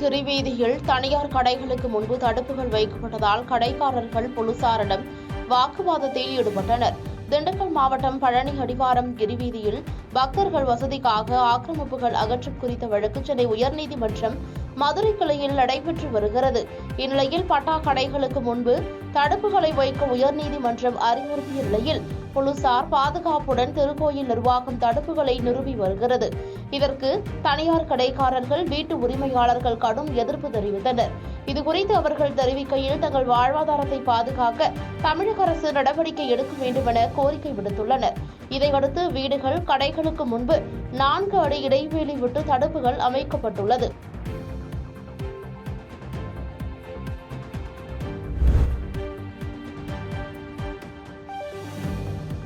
கிரிவீதியில் தனியார் கடைகளுக்கு முன்பு தடுப்புகள் வைக்கப்பட்டதால் கடைக்காரர்கள் போலீசாரிடம் வாக்குவாதத்தில் ஈடுபட்டனர். திண்டுக்கல் மாவட்டம் பழனி அடிவாரம் கிரிவீதியில் பக்தர்கள் வசதிக்காக ஆக்கிரமிப்புகள் அகற்றும் குறித்த வழக்கு சென்னை உயர்நீதிமன்றம் மதுரை கிளையில் நடைபெற்று வருகிறது. இந்நிலையில் பட்டா கடைகளுக்கு முன்பு தடுப்புகளை வைக்க உயர்நீதிமன்றம் அறிவுறுத்திய நிலையில் போலீசார் பாதுகாப்புடன் திருக்கோயில் நிர்வாகம் தடுப்புகளை நிறுவி வருகிறது. இதற்கு தனியார் கடைக்காரர்கள், வீட்டு உரிமையாளர்கள் கடும் எதிர்ப்பு தெரிவித்தனர். இதுகுறித்து அவர்கள் தெரிவிக்கையில், தங்கள் வாழ்வாதாரத்தை பாதுகாக்க தமிழக அரசு நடவடிக்கை எடுக்க வேண்டும் என கோரிக்கை விடுத்துள்ளனர். இதையடுத்து வீடுகள், கடைகளுக்கு முன்பு 4 அடி இடைவெளி விட்டு தடுப்புகள் அமைக்கப்பட்டுள்ளது.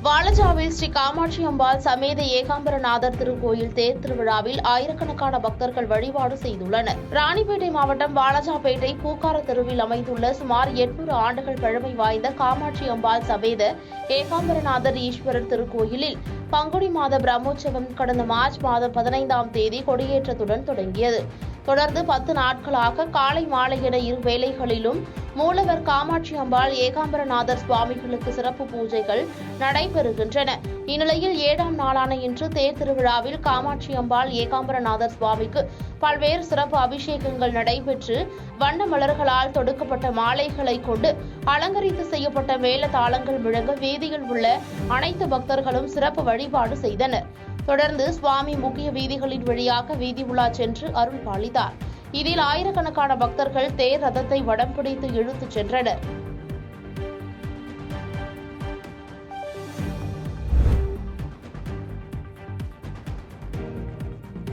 வாலாஜாவில் ஸ்ரீ காமாட்சி அம்பாள் சமேத ஏகாம்பரநாதர் திருக்கோயில் தேர் திருவிழாவில் ஆயிரக்கணக்கான பக்தர்கள் வழிபாடு செய்துள்ளனர். ராணிப்பேட்டை மாவட்டம் வாலாஜாபேட்டை பூக்கார தெருவில் அமைந்துள்ள சுமார் 800 ஆண்டுகள் பழமை வாய்ந்த காமாட்சி அம்பாள் சமேத ஏகாம்பரநாதர் ஈஸ்வரர் திருக்கோயிலில் பங்குனி மாத பிரம்மோற்சவம் கடந்த மார்ச் மாதம் 15ஆம் தேதி கொடியேற்றத்துடன் தொடங்கியது. தொடர்ந்து 10 நாட்களாக காலை மாலை என 2 வேளைகளிலும் மூலவர் காமாட்சி அம்பாள் ஏகாம்பரநாதர் சுவாமிகளுக்கு சிறப்பு பூஜைகள் நடைபெறுகின்றன. இந்நிலையில் 7ஆம் நாளான இன்று தேர் திருவிழாவில் காமாட்சி அம்பாள் ஏகாம்பரநாதர் சுவாமிக்கு பல்வேறு சிறப்பு அபிஷேகங்கள் நடைபெற்று வண்ண மலர்களால் தொடுக்கப்பட்ட மாலைகளை கொண்டு அலங்கரித்து செய்யப்பட்ட மேள தாளங்கள் முழங்க வீதியில் உள்ள அனைத்து பக்தர்களும் சிறப்பு வழிபாடு செய்தனர். தொடர்ந்து சுவாமி முக்கிய வீதிகளின் வழியாக வீதி உலா சென்று அருள் பாலித்தார். இதில் ஆயிரக்கணக்கான பக்தர்கள் தேர் ரதத்தை வடம் பிடித்து இழுத்துச் சென்றனர்.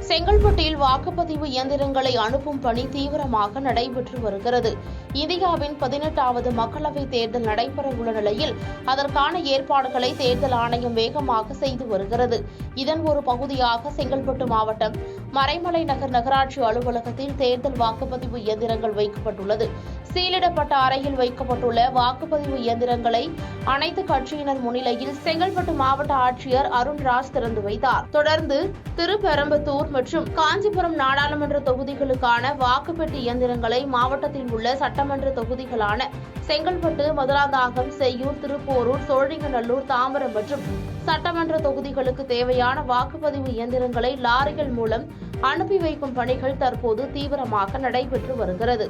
செங்கல்பட்டில் வாக்குப்பதிவு இயந்திரங்களை அனுப்பும் பணி தீவிரமாக நடைபெற்று வருகிறது. இந்தியாவின் 18வது மக்களவைத் தேர்தல் நடைபெறவுள்ள நிலையில் அதற்கான ஏற்பாடுகளை தேர்தல் ஆணையம் வேகமாக செய்து வருகிறது. இதன் ஒரு பகுதியாக செங்கல்பட்டு மாவட்டம் மறைமலை நகர் நகராட்சி அலுவலகத்தில் தேர்தல் வாக்குப்பதிவு இயந்திரங்கள் வைக்கப்பட்டுள்ளது. சீலிடப்பட்ட அறையில் வைக்கப்பட்டுள்ள வாக்குப்பதிவு இயந்திரங்களை அனைத்து கட்சியினர் முன்னிலையில் செங்கல்பட்டு மாவட்ட ஆட்சியர் அருண்ராஜ் திறந்து வைத்தார். தொடர்ந்து திருப்பெரும்புதூர் மற்றும் காஞ்சிபுரம் நாடாளுமன்ற தொகுதிகளுக்கான வாக்குப்பெட்டி இயந்திரங்களை மாவட்டத்தில் உள்ள சட்டமன்ற தொகுதிகளான செங்கல்பட்டு, மதுராந்தகம், செய்யூர், திருப்போரூர், சோழிங்கநல்லூர், தாம்பரம் மற்றும் சட்டமன்ற தொகுதிகளுக்கு தேவையான வாக்குப்பதிவு இயந்திரங்களை லாரிகள் மூலம் அனுப்பி வைக்கும் பணிகள் தற்போது தீவிரமாக நடைபெற்று வருகிறது.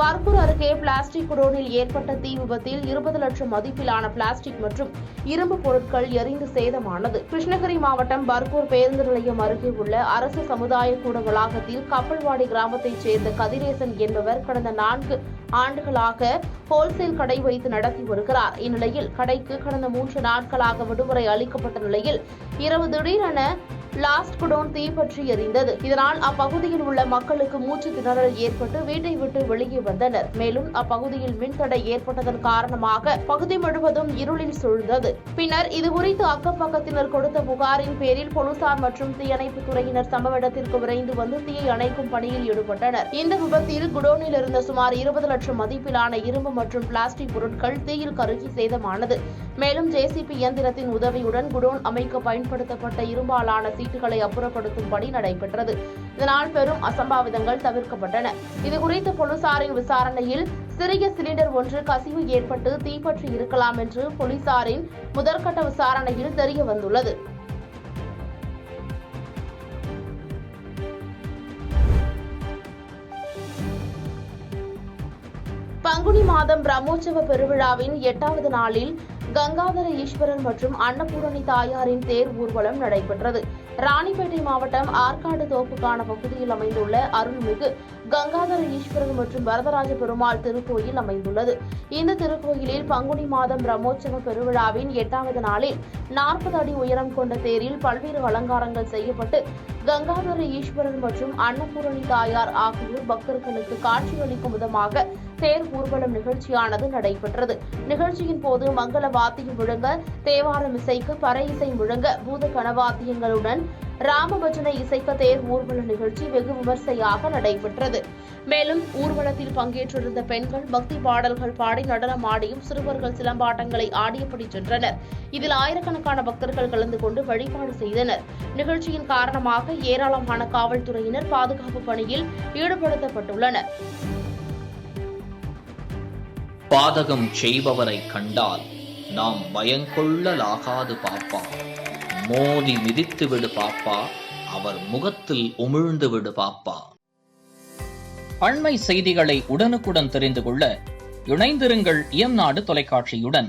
பர்கூர் அருகே பிளாஸ்டிக் குடோனில் ஏற்பட்ட தீ விபத்தில் 20 லட்சம் மதிப்பிலான பிளாஸ்டிக் மற்றும் இரும்பு பொருட்கள் எரிந்து சேதமானது. கிருஷ்ணகிரி மாவட்டம் பர்கூர் பேருந்து நிலையம் அருகே உள்ள அரசு சமுதாய கூட வளாகத்தில் கப்பல்வாடி கிராமத்தைச் சேர்ந்த கதிரேசன் என்பவர் கடந்த 4 ஆண்டுகளாக ஹோல்சேல் கடை வைத்து நடத்தி வருகிறார். இந்நிலையில் கடைக்கு கடந்த 3 நாட்களாக விடுமுறை அளிக்கப்பட்ட நிலையில் இரவு திடீரென லாஸ்ட் குடோன் தீப்பற்றி எரிந்தது. இதனால் அப்பகுதியில் உள்ள மக்களுக்கு மூச்சு திணறல் ஏற்பட்டு வீட்டை விட்டு வெளியே வந்தனர். மேலும் அப்பகுதியில் மின்தடை ஏற்பட்டதன் காரணமாக பகுதி முழுவதும் இருளில் சூழ்ந்தது. பின்னர் இதுகுறித்து அக்கப்பக்கத்தினர் கொடுத்த புகாரின் பேரில் போலீசார் மற்றும் தீயணைப்பு துறையினர் சம்பவ இடத்திற்கு விரைந்து வந்து தீயை அணைக்கும் பணியில் ஈடுபட்டனர். இந்த விபத்தில் குடோனில் இருந்த சுமார் 20 லட்சம் மதிப்பிலான இரும்பு மற்றும் பிளாஸ்டிக் பொருட்கள் தீயில் கருகி சேதமானது. மேலும் ஜேசிபி இயந்திரத்தின் உதவியுடன் குடோன் அமைக்க பயன்படுத்தப்பட்ட இரும்பாலான சீட்டுகளை அப்புறப்படுத்தும் பணி நடைபெற்றது. இதனால் பெரும் அசம்பாவிதங்கள் தவிர்க்கப்பட்டன. இதுகுறித்து போலீசாரின் விசாரணையில் சிறிய சிலிண்டர் ஒன்று கசிவு ஏற்பட்டு தீப்பற்றி இருக்கலாம் என்று போலீசாரின் முதற்கட்ட விசாரணையில் தெரிய வந்துள்ளது. பங்குனி மாதம் பிரம்மோற்சவ பெருவிழாவின் 8வது நாளில் கங்காதர ஈஸ்வரன் மற்றும் அன்னபூரணி தாயாரின் தேர் ஊர்வலம் நடைபெற்றது. ராணிப்பேட்டை மாவட்டம் ஆற்காடு தோப்புக்கான பகுதியில் அமைந்துள்ள அருள்மிகு கங்காதர ஈஸ்வரன் மற்றும் வரதராஜ பெருமாள் திருக்கோயில் அமைந்துள்ளது. இந்த திருக்கோயிலில் பங்குனி மாதம் பிரம்மோற்சவ பெருவிழாவின் 8வது நாளில் 40 அடி உயரம் கொண்ட தேரில் பல்வேறு அலங்காரங்கள் செய்யப்பட்டு கங்காதர ஈஸ்வரன் மற்றும் அன்னபூரணி தாயார் ஆகியோர் பக்தர்களுக்கு காட்சியளிக்கும் விதமாக தேர் ஊர்வலம் நிகழ்ச்சியானது நடைபெற்றது. நிகழ்ச்சியின் போது மங்கள வாத்தியம் முழங்க, தேவாரம் இசைக்க, பறை இசை முழங்க, பூத கணவாத்தியங்களுடன் ராமபஜனை இசைக்க தேர் ஊர்வல நிகழ்ச்சி வெகு விமர்சையாக நடைபெற்றது. மேலும் ஊர்வலத்தில் பங்கேற்றிருந்த பெண்கள் பக்தி பாடல்கள் பாடி நடனம் ஆடியும் சிறுவர்கள் சிலம்பாட்டங்களை ஆடியபடி சென்றனர். இதில் ஆயிரக்கணக்கான பக்தர்கள் கலந்து கொண்டு வழிபாடு செய்தனர். நிகழ்ச்சியின் காரணமாக ஏராளமான காவல்துறையினர் பாதுகாப்பு பணியில் ஈடுபடுத்தப்பட்டுள்ளனர். பாதகம் செய்பவரை கண்டால் நாம் பயங்கொள்ளலாகாது பாப்பா, மோதி மிதித்து விடு பாப்பா, அவர் முகத்தில் உமிழ்ந்து விடு பாப்பா. அண்மை செய்திகளை உடனுக்குடன் தெரிந்து கொள்ள இணைந்திருங்கள் இயம்நாடு தொலைக்காட்சியுடன்.